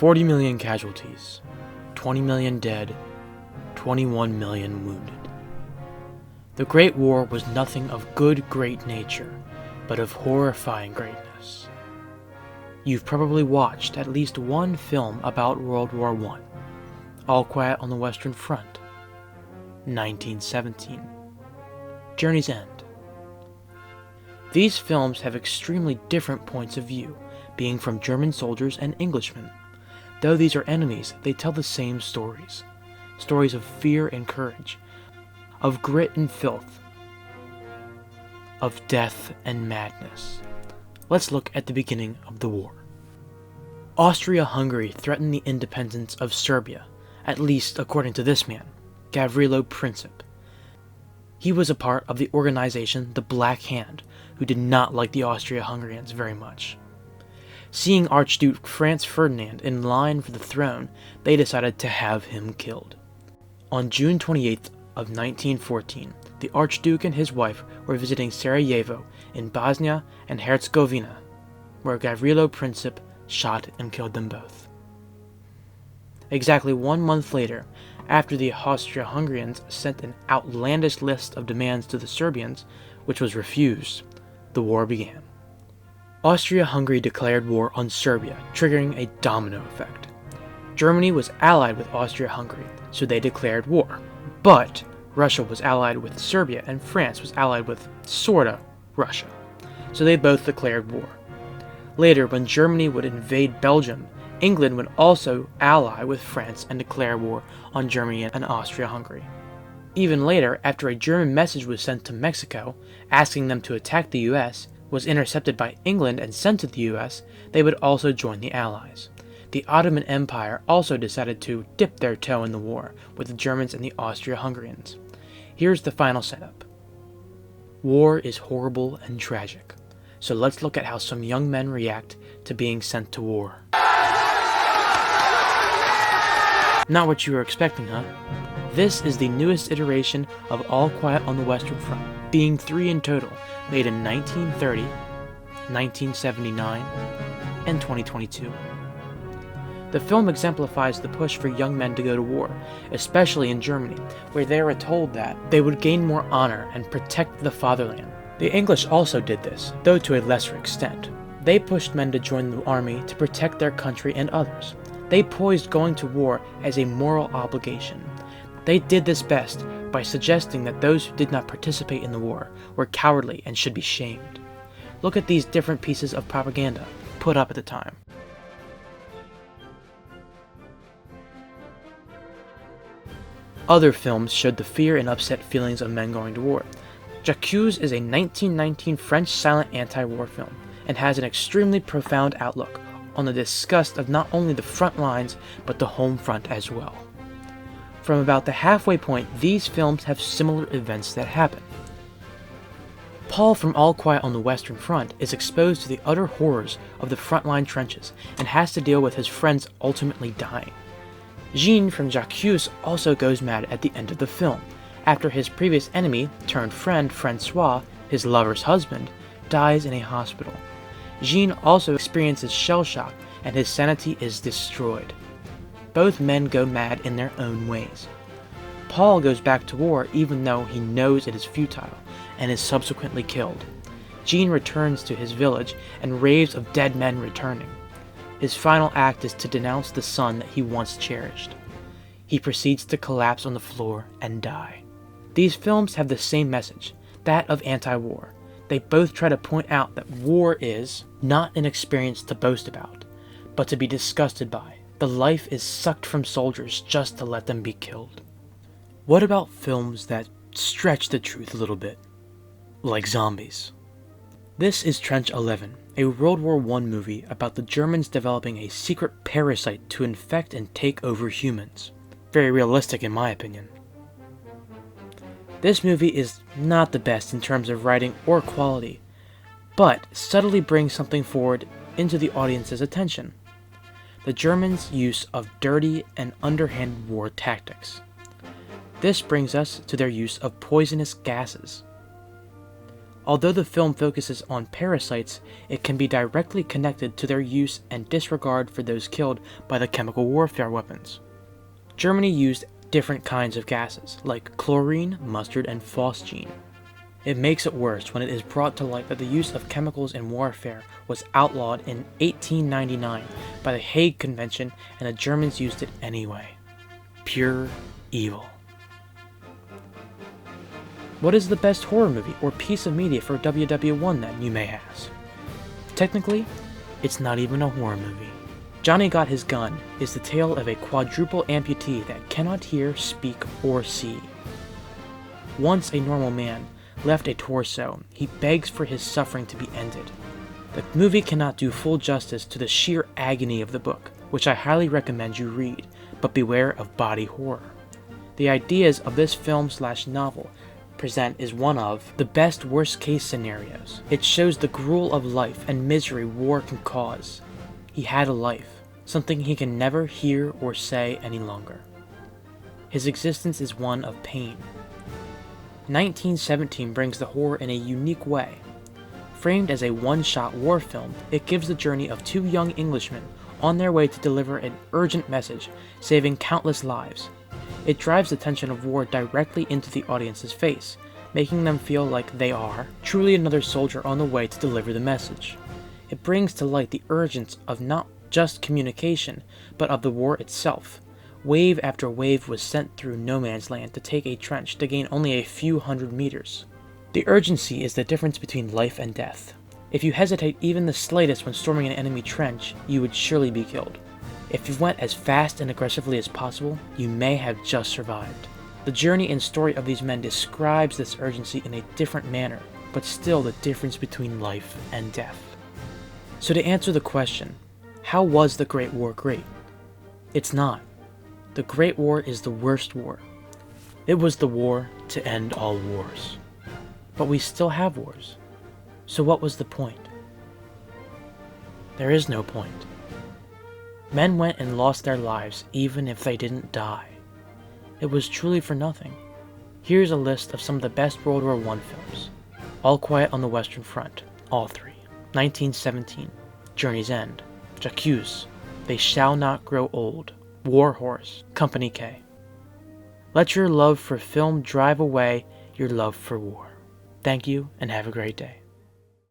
40 million casualties, 20 million dead, 21 million wounded. The Great War was nothing of good, great nature, but of horrifying greatness. You've probably watched at least one film about World War I. All Quiet on the Western Front, 1917, Journey's End. These films have extremely different points of view, being from German soldiers and Englishmen. Though these are enemies, they tell the same stories. Stories of fear and courage, of grit and filth, of death and madness. Let's look at the beginning of the war. Austria-Hungary threatened the independence of Serbia, at least according to this man, Gavrilo Princip. He was a part of the organization the Black Hand, who did not like the Austria-Hungarians very much. Seeing Archduke Franz Ferdinand in line for the throne, they decided to have him killed. On June 28th of 1914, the Archduke and his wife were visiting Sarajevo in Bosnia and Herzegovina, where Gavrilo Princip shot and killed them both. Exactly 1 month later, after the Austro-Hungarians sent an outlandish list of demands to the Serbians, which was refused, the war began. Austria-Hungary declared war on Serbia, triggering a domino effect. Germany was allied with Austria-Hungary, so they declared war. But Russia was allied with Serbia, and France was allied with, sorta, Russia. So they both declared war. Later, when Germany would invade Belgium, England would also ally with France and declare war on Germany and Austria-Hungary. Even later, after a German message was sent to Mexico, asking them to attack the US, was intercepted by England and sent to the US, they would also join the Allies. The Ottoman Empire also decided to dip their toe in the war with the Germans and the Austro-Hungarians. Here's the final setup. War is horrible and tragic, so let's look at how some young men react to being sent to war. Not what you were expecting, huh? This is the newest iteration of All Quiet on the Western Front, being 3 in total, made in 1930, 1979, and 2022. The film exemplifies the push for young men to go to war, especially in Germany, where they were told that they would gain more honor and protect the fatherland. The English also did this, though to a lesser extent. They pushed men to join the army to protect their country and others. They poised going to war as a moral obligation. They did this best by suggesting that those who did not participate in the war were cowardly and should be shamed. Look at these different pieces of propaganda put up at the time. Other films showed the fear and upset feelings of men going to war. J'accuse is a 1919 French silent anti-war film and has an extremely profound outlook on the disgust of not only the front lines but the home front as well. From about the halfway point, these films have similar events that happen. Paul from All Quiet on the Western Front is exposed to the utter horrors of the frontline trenches and has to deal with his friends ultimately dying. Jean from J'accuse also goes mad at the end of the film, after his previous enemy turned friend, Francois, his lover's husband, dies in a hospital. Jean also experiences shell shock and his sanity is destroyed. Both men go mad in their own ways. Paul goes back to war even though he knows it is futile and is subsequently killed. Jean returns to his village and raves of dead men returning. His final act is to denounce the son that he once cherished. He proceeds to collapse on the floor and die. These films have the same message, that of anti-war. They both try to point out that war is not an experience to boast about, but to be disgusted by. The life is sucked from soldiers just to let them be killed. What about films that stretch the truth a little bit? Like Zombies. This is Trench 11, a World War I movie about the Germans developing a secret parasite to infect and take over humans. Very realistic in my opinion. This movie is not the best in terms of writing or quality, but subtly brings something forward into the audience's attention. The Germans' use of dirty and underhanded war tactics. This brings us to their use of poisonous gases. Although the film focuses on parasites, it can be directly connected to their use and disregard for those killed by the chemical warfare weapons. Germany used different kinds of gases, like chlorine, mustard, and phosgene. It makes it worse when it is brought to light that the use of chemicals in warfare was outlawed in 1899 by the Hague Convention, and the Germans used it anyway. Pure evil. What is the best horror movie or piece of media for WW1 then, you may ask? Technically, it's not even a horror movie. Johnny Got His Gun is the tale of a quadruple amputee that cannot hear, speak, or see. Once a normal man, left a torso, he begs for his suffering to be ended. The movie cannot do full justice to the sheer agony of the book, which I highly recommend you read, but beware of body horror. The ideas of this film/novel present is one of the best worst-case scenarios. It shows the gruel of life and misery war can cause. He had a life, something he can never hear or say any longer. His existence is one of pain. 1917 brings the horror in a unique way. Framed as a one-shot war film, it gives the journey of two young Englishmen on their way to deliver an urgent message, saving countless lives. It drives the tension of war directly into the audience's face, making them feel like they are truly another soldier on the way to deliver the message. It brings to light the urgency of not just communication, but of the war itself. Wave after wave was sent through no man's land to take a trench to gain only a few hundred meters. The urgency is the difference between life and death. If you hesitate even the slightest when storming an enemy trench, you would surely be killed. If you went as fast and aggressively as possible, you may have just survived. The journey and story of these men describes this urgency in a different manner, but still the difference between life and death. So to answer the question, how was the Great War great? It's not. The Great War is the worst war. It was the war to end all wars. But we still have wars. So what was the point? There is no point. Men went and lost their lives even if they didn't die. It was truly for nothing. Here's a list of some of the best World War I films. All Quiet on the Western Front, all three. 1917, Journey's End, J'accuse, They Shall Not Grow Old, War Horse, Company K. Let your love for film drive away your love for war. Thank you and have a great day.